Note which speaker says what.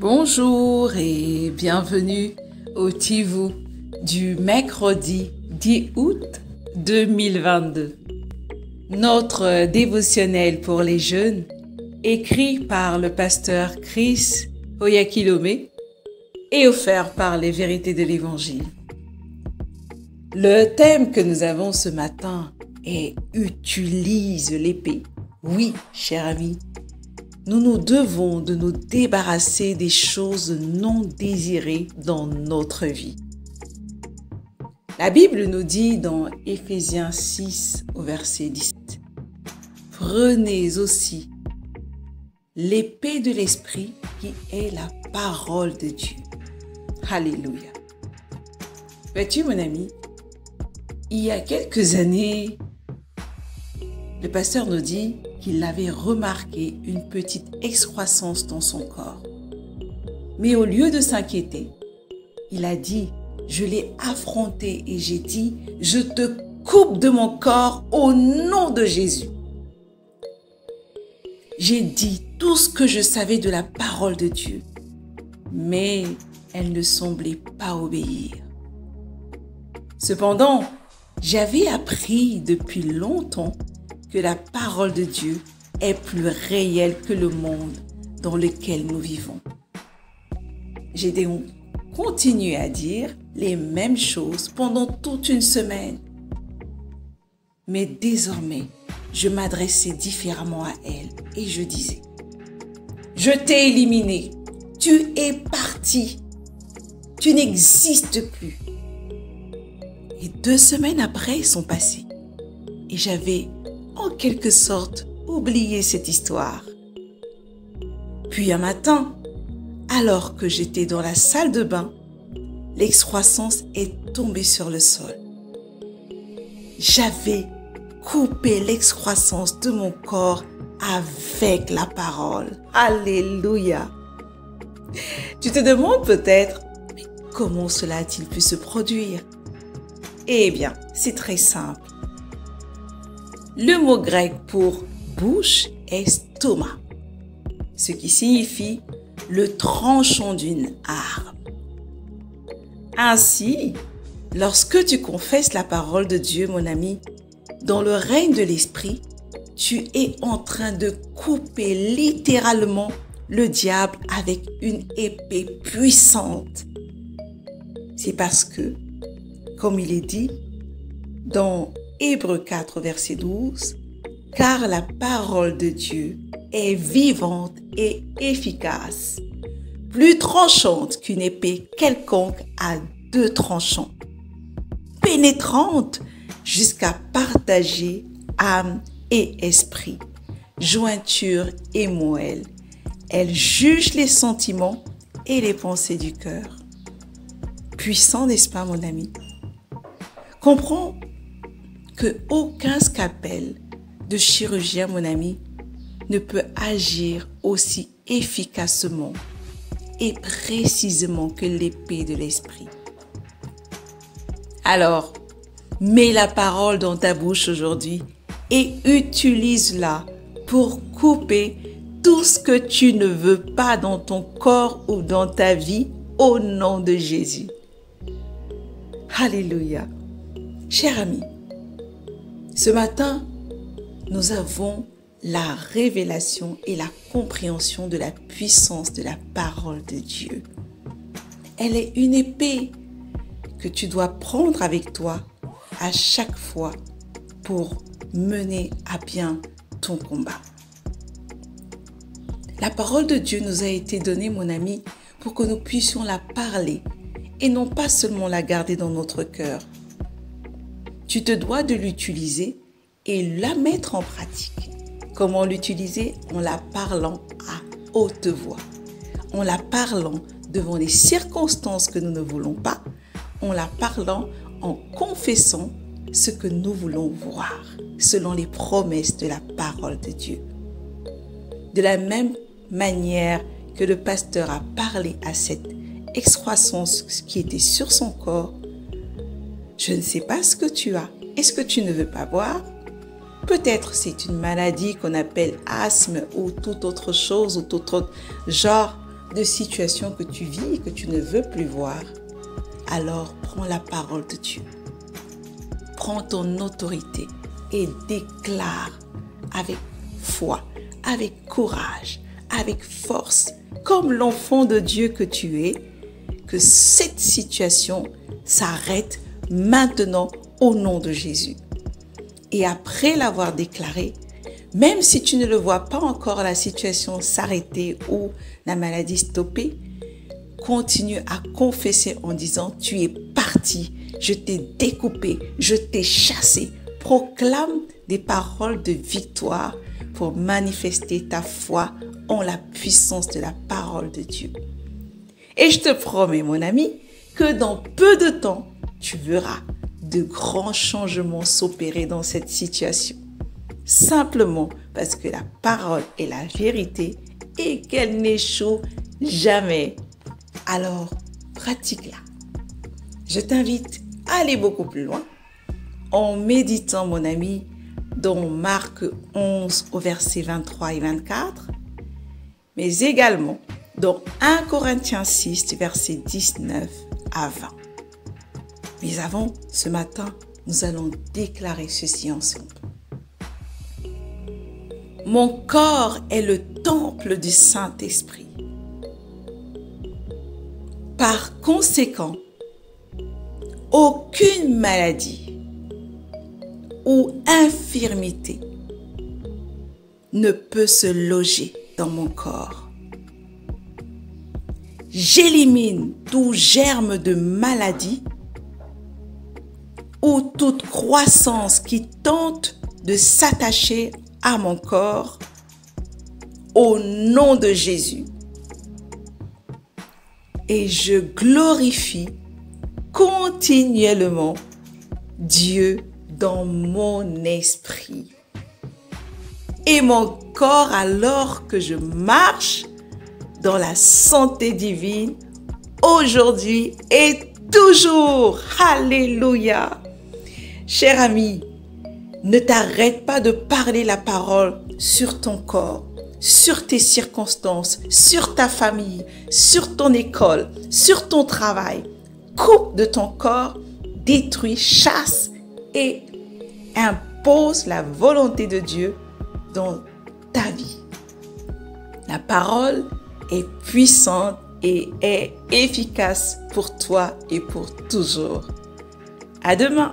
Speaker 1: Bonjour et bienvenue au Tivou du mercredi 10 août 2022. Notre dévotionnel pour les jeunes, écrit par le pasteur Chris Oyakilome et offert par les vérités de l'Évangile. Le thème que nous avons ce matin est « Utilise l'épée ». Oui, cher ami, nous nous devons de nous débarrasser des choses non désirées dans notre vie. La Bible nous dit dans Éphésiens 6 au verset 17, « Prenez aussi l'épée de l'esprit qui est la parole de Dieu. » Alléluia. Vois-tu mon ami, il y a quelques années, le pasteur nous dit qu'il avait remarqué une petite excroissance dans son corps. Mais au lieu de s'inquiéter, il a dit, je l'ai affronté et j'ai dit, je te coupe de mon corps au nom de Jésus. J'ai dit tout ce que je savais de la parole de Dieu, mais elle ne semblait pas obéir. Cependant, j'avais appris depuis longtemps que la parole de Dieu est plus réelle que le monde dans lequel nous vivons. J'ai donc continué à dire les mêmes choses pendant toute une semaine. Mais désormais, je m'adressais différemment à elle et je disais, « Je t'ai éliminé, tu es parti, tu n'existes plus. » Et 2 semaines après sont passées et j'avais en quelque sorte oublié cette histoire. Puis un matin, alors que j'étais dans la salle de bain, l'excroissance est tombée sur le sol. J'avais coupé l'excroissance de mon corps avec la parole. Alléluia! Tu te demandes peut-être, mais comment cela a-t-il pu se produire? Eh bien, c'est très simple. Le mot grec pour bouche est stoma, ce qui signifie le tranchant d'une arme. Ainsi, lorsque tu confesses la parole de Dieu, mon ami, dans le règne de l'esprit, tu es en train de couper littéralement le diable avec une épée puissante. C'est parce que, comme il est dit dans Hébreux 4, verset 12, « Car la parole de Dieu est vivante et efficace, plus tranchante qu'une épée quelconque à 2 tranchants, pénétrante jusqu'à partager âme et esprit, jointure et moelle. Elle juge les sentiments et les pensées du cœur. » Puissant, n'est-ce pas, mon ami? Comprends qu'aucun scalpel de chirurgien, mon ami, ne peut agir aussi efficacement et précisément que l'épée de l'esprit. Alors, mets la parole dans ta bouche aujourd'hui et utilise-la pour couper tout ce que tu ne veux pas dans ton corps ou dans ta vie au nom de Jésus. Alléluia. Cher ami, ce matin, nous avons la révélation et la compréhension de la puissance de la parole de Dieu. Elle est une épée que tu dois prendre avec toi à chaque fois pour mener à bien ton combat. La parole de Dieu nous a été donnée, mon ami, pour que nous puissions la parler et non pas seulement la garder dans notre cœur. Tu te dois de l'utiliser et la mettre en pratique. Comment l'utiliser? En la parlant à haute voix, en la parlant devant les circonstances que nous ne voulons pas, en la parlant en confessant ce que nous voulons voir, selon les promesses de la parole de Dieu. De la même manière que le pasteur a parlé à cette excroissance qui était sur son corps, je ne sais pas ce que tu as. Est-ce que tu ne veux pas voir? Peut-être c'est une maladie qu'on appelle asthme ou toute autre chose ou tout autre genre de situations que tu vis et que tu ne veux plus voir, alors prends la parole de Dieu. Prends ton autorité et déclare avec foi, avec courage, avec force, comme l'enfant de Dieu que tu es, que cette situation s'arrête maintenant au nom de Jésus. Et après l'avoir déclaré, même si tu ne le vois pas encore la situation s'arrêter ou la maladie stopper, continue à confesser en disant « Tu es parti, je t'ai découpé, je t'ai chassé ». Proclame des paroles de victoire pour manifester ta foi en la puissance de la parole de Dieu. Et je te promets, mon ami, que dans peu de temps, tu verras de grands changements s'opérer dans cette situation. Simplement parce que la parole est la vérité et qu'elle n'échoue jamais. Alors, pratique-la. Je t'invite à aller beaucoup plus loin en méditant, mon ami, dans Marc 11 au verset 23 et 24, mais également dans 1 Corinthiens 6 du verset 19 à 20. Mais avant, ce matin, nous allons déclarer ceci ensemble. Mon corps est le temple du Saint-Esprit. Par conséquent, aucune maladie ou infirmité ne peut se loger dans mon corps. J'élimine tout germe de maladie ou toute croissance qui tente de s'attacher à mon corps au nom de Jésus. Et je glorifie continuellement Dieu dans mon esprit. Et mon corps, alors que je marche dans la santé divine, aujourd'hui et toujours. Alléluia. Cher ami, ne t'arrête pas de parler la parole sur ton corps, sur tes circonstances, sur ta famille, sur ton école, sur ton travail. Coupe de ton corps, détruis, chasse et impose la volonté de Dieu dans ta vie. La parole est puissante et est efficace pour toi et pour toujours. À demain.